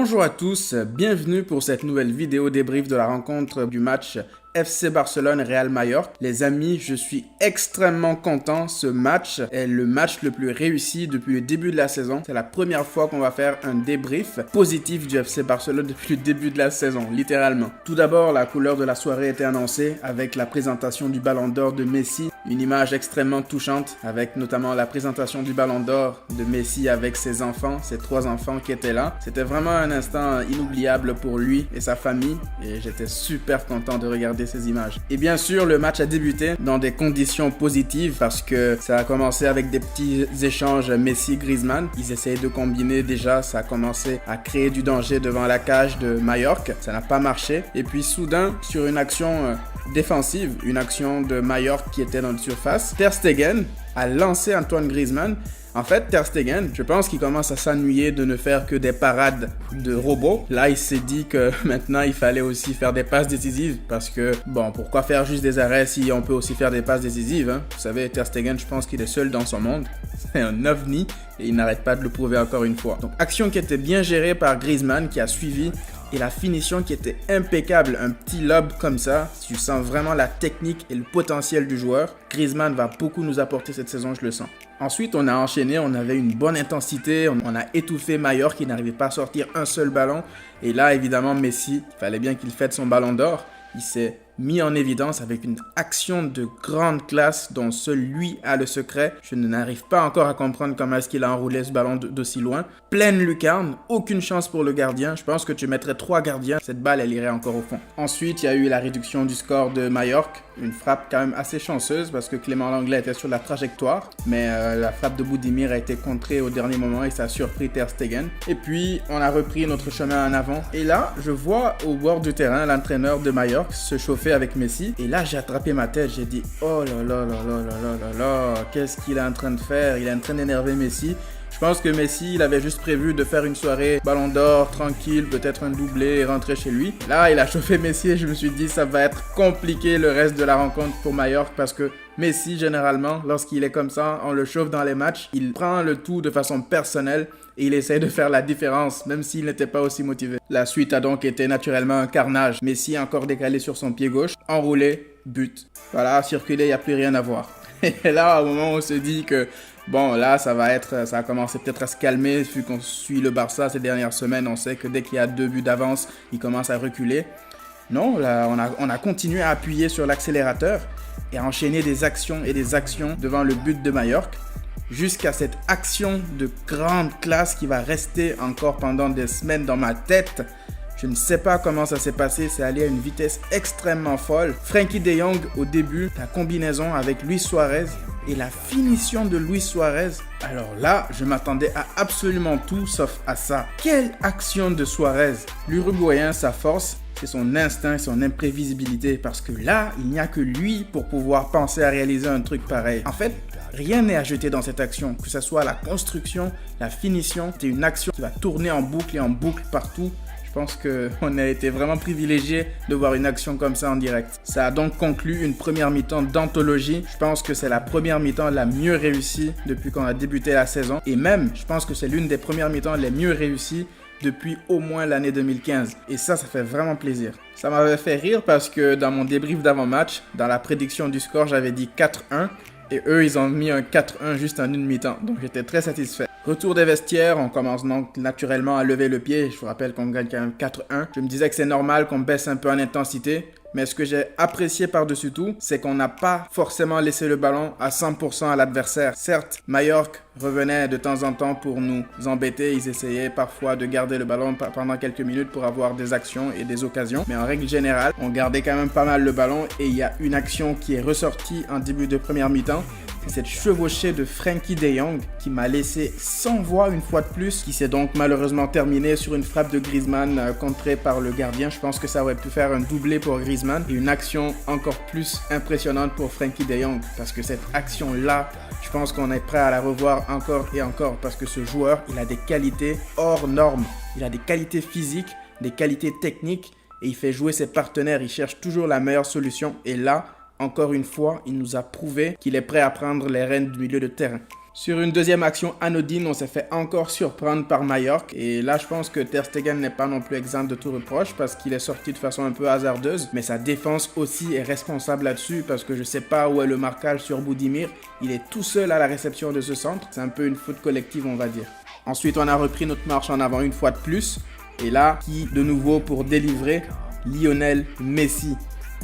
Bonjour à tous, bienvenue pour cette nouvelle vidéo débrief de la rencontre du match FC Barcelone-Real Majorque. Les amis, je suis extrêmement content. Ce match est le match le plus réussi depuis le début de la saison. C'est la première fois qu'on va faire un débrief positif du FC Barcelone depuis le début de la saison, littéralement. Tout d'abord, la couleur de la soirée était annoncée avec la présentation du Ballon d'Or de Messi. Une image extrêmement touchante avec notamment la présentation du Ballon d'Or de Messi avec ses enfants, ses 3 enfants qui étaient là. C'était vraiment un instant inoubliable pour lui et sa famille et j'étais super content de regarder ces images. Et bien sûr, le match a débuté dans des conditions positives parce que ça a commencé avec des petits échanges Messi-Griezmann. Ils essayaient de combiner déjà, ça a commencé à créer du danger devant la cage de Majorque. Ça n'a pas marché. Et puis soudain, sur une action défensive, une action de Majorque qui était dans la surface, Ter Stegen a lancé Antoine Griezmann. En fait, Ter Stegen, je pense qu'il commence à s'ennuyer de ne faire que des parades de robots. Là, il s'est dit que maintenant, il fallait aussi faire des passes décisives parce que, bon, pourquoi faire juste des arrêts si on peut aussi faire des passes décisives, hein? Vous savez, Ter Stegen, je pense qu'il est seul dans son monde. C'est un ovni et il n'arrête pas de le prouver encore une fois. Donc, action qui était bien gérée par Griezmann qui a suivi et la finition qui était impeccable, un petit lob comme ça, tu sens vraiment la technique et le potentiel du joueur. Griezmann va beaucoup nous apporter cette saison, je le sens. Ensuite, on a enchaîné, on avait une bonne intensité, on a étouffé Majorque qui n'arrivait pas à sortir un seul ballon. Et là, évidemment, Messi, il fallait bien qu'il fête son ballon d'or. Il s'est mis en évidence avec une action de grande classe dont seul lui a le secret. Je n'arrive pas encore à comprendre comment est-ce qu'il a enroulé ce ballon d'aussi loin. Pleine lucarne, aucune chance pour le gardien. Je pense que tu mettrais 3 gardiens, cette balle elle irait encore au fond. Ensuite, il y a eu la réduction du score de Majorque. Une frappe quand même assez chanceuse parce que Clément Lenglet était sur la trajectoire. Mais la frappe de Boudimir a été contrée au dernier moment et ça a surpris Ter Stegen. Et puis, on a repris notre chemin en avant. Et là, je vois au bord du terrain l'entraîneur de Majorque se chauffer avec Messi. Et là, j'ai attrapé ma tête. J'ai dit, oh là là là là là là là là, qu'est-ce qu'il est en train de faire? Il est en train d'énerver Messi. Je pense que Messi, il avait juste prévu de faire une soirée Ballon d'Or, tranquille, peut-être un doublé et rentrer chez lui. Là, il a chauffé Messi et je me suis dit ça va être compliqué le reste de la rencontre pour Majorque parce que Messi, généralement, lorsqu'il est comme ça, on le chauffe dans les matchs, il prend le tout de façon personnelle et il essaie de faire la différence, même s'il n'était pas aussi motivé. La suite a donc été naturellement un carnage. Messi encore décalé sur son pied gauche, enroulé, but. Voilà, circulé, il n'y a plus rien à voir. Et là, au moment où on se dit que bon, là, ça a commencé peut-être à se calmer, vu qu'on suit le Barça ces dernières semaines, on sait que dès qu'il y a 2 buts d'avance, il commence à reculer. Non, là, on a continué à appuyer sur l'accélérateur et à enchaîner des actions et des actions devant le but de Majorque, jusqu'à cette action de grande classe qui va rester encore pendant des semaines dans ma tête. Je ne sais pas comment ça s'est passé, c'est allé à une vitesse extrêmement folle. Frenkie de Jong au début, la combinaison avec Luis Suarez et la finition de Luis Suarez. Alors là, je m'attendais à absolument tout sauf à ça. Quelle action de Suarez! L'Uruguayen, sa force, c'est son instinct et son imprévisibilité parce que là, il n'y a que lui pour pouvoir penser à réaliser un truc pareil. En fait, rien n'est à jeter dans cette action, que ce soit la construction, la finition. C'est une action qui va tourner en boucle et en boucle partout. Je pense qu'on a été vraiment privilégié de voir une action comme ça en direct. Ça a donc conclu une première mi-temps d'anthologie. Je pense que c'est la première mi-temps la mieux réussie depuis qu'on a débuté la saison. Et même, je pense que c'est l'une des premières mi-temps les mieux réussies depuis au moins l'année 2015. Et ça fait vraiment plaisir. Ça m'avait fait rire parce que dans mon débrief d'avant-match, dans la prédiction du score, j'avais dit 4-1. Et eux, ils ont mis un 4-1 juste en une mi-temps. Donc, j'étais très satisfait. Retour des vestiaires, on commence donc naturellement à lever le pied. Je vous rappelle qu'on gagne quand même 4-1. Je me disais que c'est normal qu'on baisse un peu en intensité. Mais ce que j'ai apprécié par-dessus tout, c'est qu'on n'a pas forcément laissé le ballon à 100% à l'adversaire. Certes, Majorque revenait de temps en temps pour nous embêter. Ils essayaient parfois de garder le ballon pendant quelques minutes pour avoir des actions et des occasions. Mais en règle générale, on gardait quand même pas mal le ballon. Et il y a une action qui est ressortie en début de première mi-temps. C'est cette chevauchée de Frenkie de Jong qui m'a laissé sans voix une fois de plus, qui s'est donc malheureusement terminée sur une frappe de Griezmann contrée par le gardien. Je pense que ça aurait pu faire un doublé pour Griezmann et une action encore plus impressionnante pour Frenkie de Jong parce que cette action-là, je pense qu'on est prêt à la revoir encore et encore parce que ce joueur, il a des qualités hors normes. Il a des qualités physiques, des qualités techniques et il fait jouer ses partenaires. Il cherche toujours la meilleure solution et là, encore une fois, il nous a prouvé qu'il est prêt à prendre les rênes du milieu de terrain. Sur une deuxième action anodine, on s'est fait encore surprendre par Mallorca. Et là, je pense que Ter Stegen n'est pas non plus exempt de tout reproche parce qu'il est sorti de façon un peu hasardeuse. Mais sa défense aussi est responsable là-dessus parce que je sais pas où est le marquage sur Budimir. Il est tout seul à la réception de ce centre. C'est un peu une faute collective, on va dire. Ensuite, on a repris notre marche en avant une fois de plus. Et là, qui de nouveau pour délivrer Lionel Messi.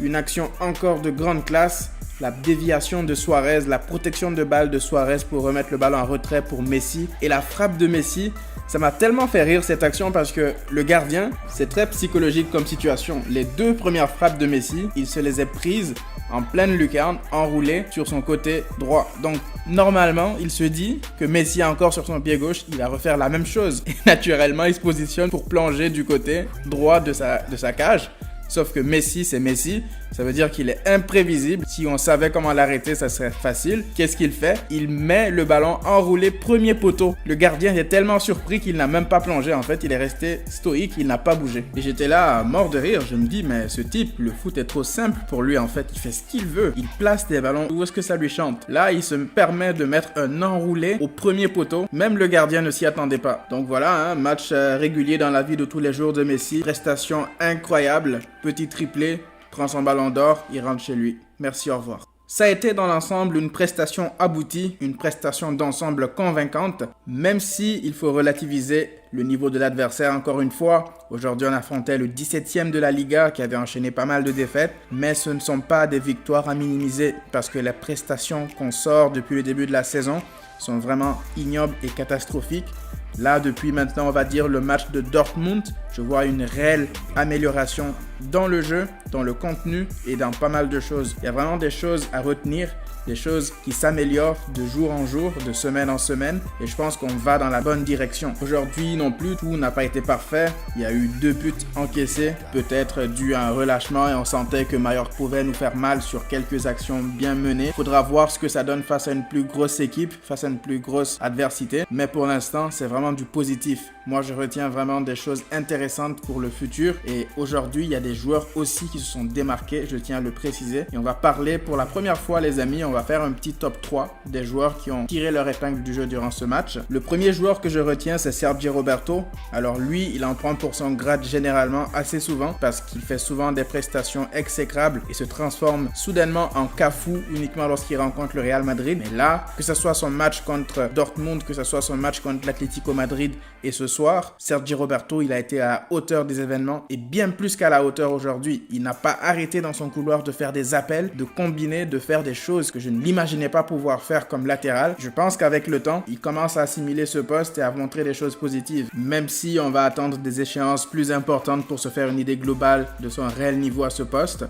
Une action encore de grande classe. La déviation de Suarez, la protection de balle de Suarez pour remettre le ballon en retrait pour Messi. Et la frappe de Messi, ça m'a tellement fait rire cette action parce que le gardien, c'est très psychologique comme situation. Les deux premières frappes de Messi, il se les est prises en pleine lucarne, enroulées sur son côté droit. Donc normalement, il se dit que Messi est encore sur son pied gauche, il va refaire la même chose. Et naturellement, il se positionne pour plonger du côté droit de sa cage. Sauf que Messi, c'est Messi. Ça veut dire qu'il est imprévisible. Si on savait comment l'arrêter, ça serait facile. Qu'est-ce qu'il fait? Il met le ballon enroulé premier poteau. Le gardien est tellement surpris qu'il n'a même pas plongé. En fait, il est resté stoïque, il n'a pas bougé. Et j'étais là, mort de rire. Je me dis, mais ce type, le foot est trop simple pour lui en fait. Il fait ce qu'il veut. Il place des ballons où est-ce que ça lui chante. Là, il se permet de mettre un enroulé au premier poteau. Même le gardien ne s'y attendait pas. Donc voilà, match régulier dans la vie de tous les jours de Messi. Prestation incroyable. Petit triplé, prend son ballon d'or, il rentre chez lui. Merci, au revoir. Ça a été dans l'ensemble une prestation aboutie, une prestation d'ensemble convaincante, même si il faut relativiser le niveau de l'adversaire encore une fois. Aujourd'hui, on affrontait le 17e de la Liga qui avait enchaîné pas mal de défaites, mais ce ne sont pas des victoires à minimiser parce que les prestations qu'on sort depuis le début de la saison sont vraiment ignobles et catastrophiques. Là, depuis maintenant, on va dire le match de Dortmund, je vois une réelle amélioration dans le jeu, dans le contenu et dans pas mal de choses. Il y a vraiment des choses à retenir, des choses qui s'améliorent de jour en jour, de semaine en semaine et je pense qu'on va dans la bonne direction. Aujourd'hui non plus, tout n'a pas été parfait. Il y a eu 2 buts encaissés, peut-être dû à un relâchement et on sentait que Mallorca pouvait nous faire mal sur quelques actions bien menées. Faudra voir ce que ça donne face à une plus grosse équipe, face à une plus grosse adversité. Mais pour l'instant, c'est vraiment du positif. Moi, je retiens vraiment des choses intéressantes pour le futur et aujourd'hui, il y a des joueurs aussi qui se sont démarqués, je tiens à le préciser. Et on va parler pour la première fois, les amis, on va faire un petit top 3 des joueurs qui ont tiré leur épingle du jeu durant ce match. Le premier joueur que je retiens, c'est Sergi Roberto. Alors lui, il en prend pour son grade généralement assez souvent parce qu'il fait souvent des prestations exécrables et se transforme soudainement en cafou uniquement lorsqu'il rencontre le Real Madrid. Mais là, que ce soit son match contre Dortmund, que ce soit son match contre l'Atlético Madrid et ce soir, Sergi Roberto, il a été à la hauteur des événements et bien plus qu'à la hauteur aujourd'hui. Il n'a pas arrêté dans son couloir de faire des appels, de combiner, de faire des choses que je ne l'imaginais pas pouvoir faire comme latéral. Je pense qu'avec le temps, il commence à assimiler ce poste et à montrer des choses positives. Même si on va attendre des échéances plus importantes pour se faire une idée globale de son réel niveau à ce poste,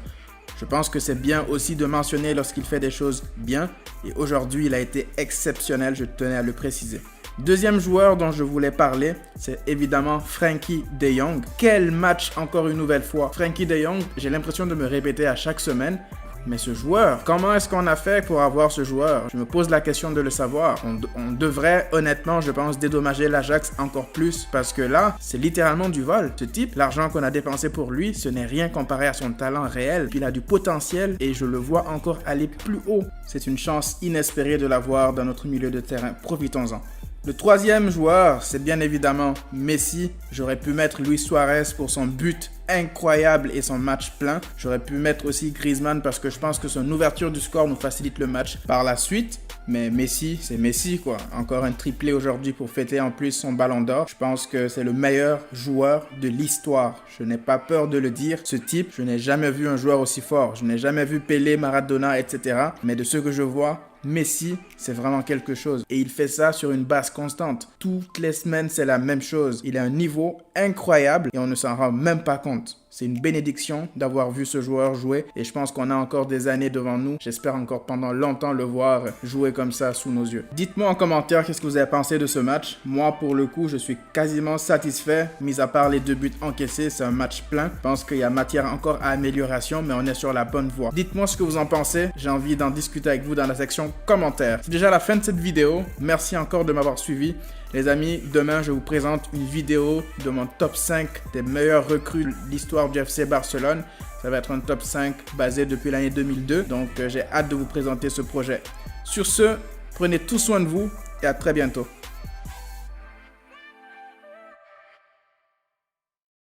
je pense que c'est bien aussi de mentionner lorsqu'il fait des choses bien. Et aujourd'hui, il a été exceptionnel, je tenais à le préciser. Deuxième joueur dont je voulais parler, c'est évidemment Frenkie de Jong. Quel match encore une nouvelle fois. Frenkie de Jong, j'ai l'impression de me répéter à chaque semaine. Mais ce joueur, comment est-ce qu'on a fait pour avoir ce joueur? Je me pose la question de le savoir. On devrait honnêtement, je pense, dédommager l'Ajax encore plus parce que là, c'est littéralement du vol. Ce type, l'argent qu'on a dépensé pour lui, ce n'est rien comparé à son talent réel. Il a du potentiel et je le vois encore aller plus haut. C'est une chance inespérée de l'avoir dans notre milieu de terrain. Profitons-en. Le troisième joueur, c'est bien évidemment Messi. J'aurais pu mettre Luis Suarez pour son but incroyable et son match plein. J'aurais pu mettre aussi Griezmann parce que je pense que son ouverture du score nous facilite le match par la suite. Mais Messi, c'est Messi quoi. Encore un triplé aujourd'hui pour fêter en plus son ballon d'or. Je pense que c'est le meilleur joueur de l'histoire. Je n'ai pas peur de le dire. Ce type, je n'ai jamais vu un joueur aussi fort. Je n'ai jamais vu Pelé, Maradona, etc. Mais de ce que je vois, Messi, c'est vraiment quelque chose. Et il fait ça sur une base constante. Toutes les semaines, c'est la même chose. Il a un niveau incroyable et on ne s'en rend même pas compte. C'est une bénédiction d'avoir vu ce joueur jouer et je pense qu'on a encore des années devant nous. J'espère encore pendant longtemps le voir jouer comme ça sous nos yeux. Dites-moi en commentaire qu'est-ce que vous avez pensé de ce match. Moi, pour le coup, je suis quasiment satisfait. Mis à part les 2 buts encaissés, c'est un match plein. Je pense qu'il y a matière encore à amélioration, mais on est sur la bonne voie. Dites-moi ce que vous en pensez. J'ai envie d'en discuter avec vous dans la section commentaires. C'est déjà la fin de cette vidéo. Merci encore de m'avoir suivi. Les amis, demain, je vous présente une vidéo de mon top 5 des meilleurs recrues de l'histoire du FC Barcelone. Ça va être un top 5 basé depuis l'année 2002. Donc, j'ai hâte de vous présenter ce projet. Sur ce, Prenez tout soin de vous et à très bientôt.